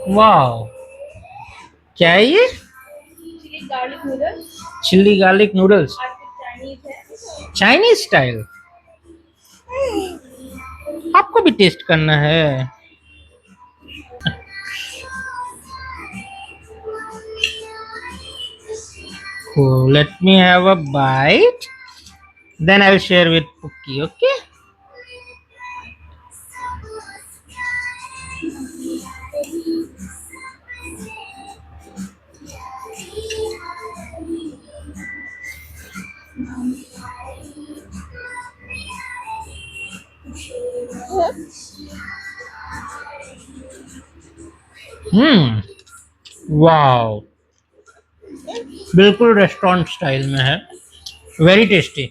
वाह, क्या है ये? Chilli garlic noodles. Chilli garlic noodles, और फिर चाइनीज है। Chinese style. आपको भी टेस्ट करना है? Cool. Let me have a bite. Then I'll share with Pookie. Okay? Hmm, wow, बिल्कुल रेस्टोरेंट स्टाइल में है। Very tasty.